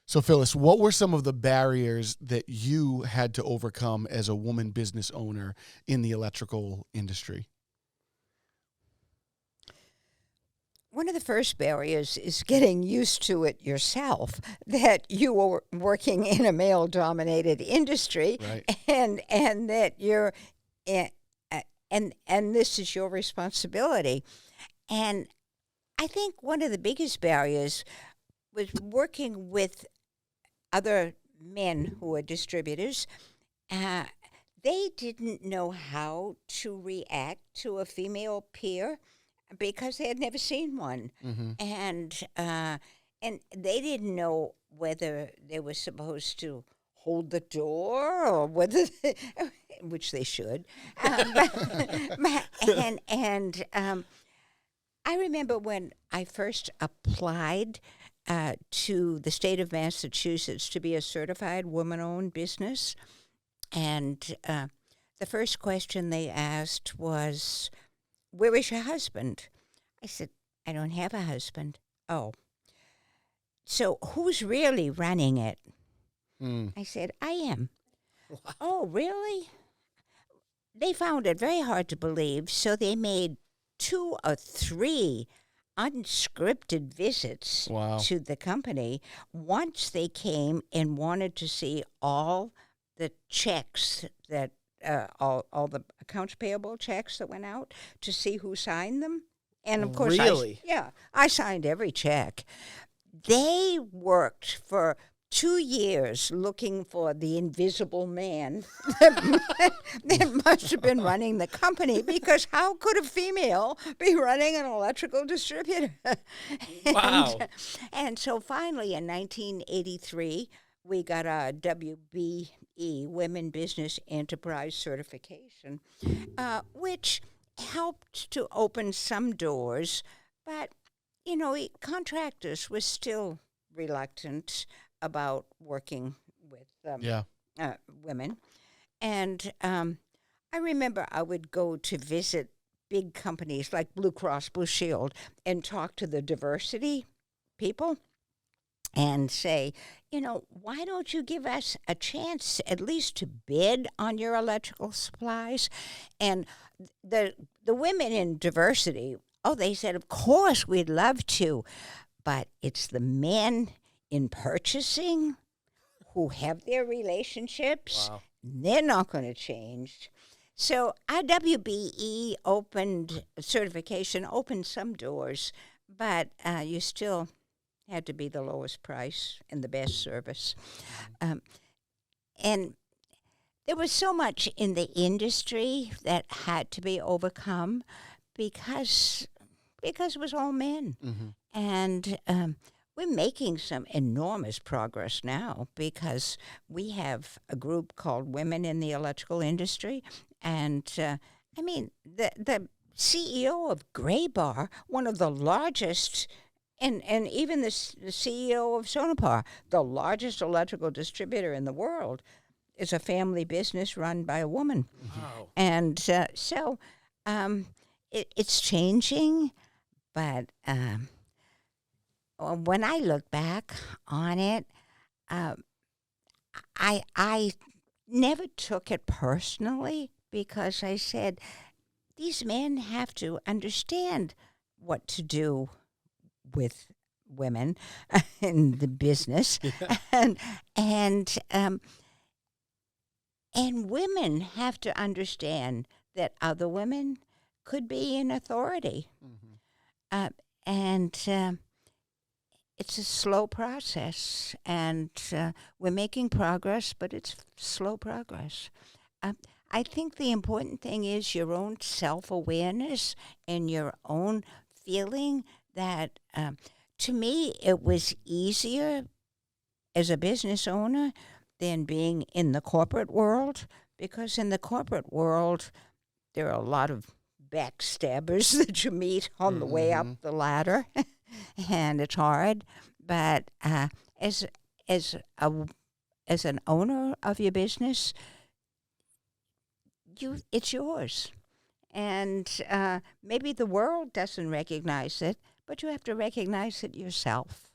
So, Phyllis, what were some of the barriers that you had to overcome as a woman business owner in the electrical industry? One of the first barriers is getting used to it yourself, that you were working in a male-dominated industry, Right. and that you're, eh, and this is your responsibility. And I think one of the biggest barriers was working with other men who are distributors. Uh, they didn't know how to react to a female peer because they had never seen one, Mm-hmm. and they didn't know whether they were supposed to hold the door or whether, which they should. And I remember when I first applied to the state of Massachusetts to be a certified woman-owned business, and the first question they asked was, "Where is your husband?" I said, "I don't have a husband." "Oh, so who's really running it?" Mm. I said, "I am." "Oh, really?" They found it very hard to believe, so they made 2 or 3 unscripted visits Wow. to the company. Once they came and wanted to see all the checks that all the accounts payable checks that went out to see who signed them. And of course, Really? I signed every check. They worked for 2 years looking for the invisible man that must have been running the company, because how could a female be running an electrical distributor? Wow. And so finally in 1983, we got a WBE, Women Business Enterprise Certification, which helped to open some doors, but, contractors were still reluctant about working with Yeah. women. And I remember I would go to visit big companies like Blue Cross Blue Shield and talk to the diversity people and say, why don't you give us a chance at least to bid on your electrical supplies? And the women in diversity, oh, they said, of course, we'd love to, but it's the men in purchasing who have their relationships. Wow. They're not going to change. So our WBE certification opened some doors, but you still had to be the lowest price and the best service. And there was so much in the industry that had to be overcome because it was all men. Mm-hmm. And we're making some enormous progress now because we have a group called Women in the Electrical Industry. And the CEO of Graybar, one of the largest, and even the CEO of Sonepar, the largest electrical distributor in the world, is a family business run by a woman. Wow. And so it's changing, but when I look back on it, I never took it personally, because I said, these men have to understand what to do with women in the business, Yeah. and women have to understand that other women could be in authority, Mm-hmm. and it's a slow process, and we're making progress, but it's slow progress. I think the important thing is your own self-awareness and your own feeling that, to me, it was easier as a business owner than being in the corporate world, because in the corporate world, there are a lot of backstabbers that you meet on the way up Mm-hmm. the ladder, and it's hard. But as as a as an owner of your business, it's yours, and maybe the world doesn't recognize it, but you have to recognize it yourself.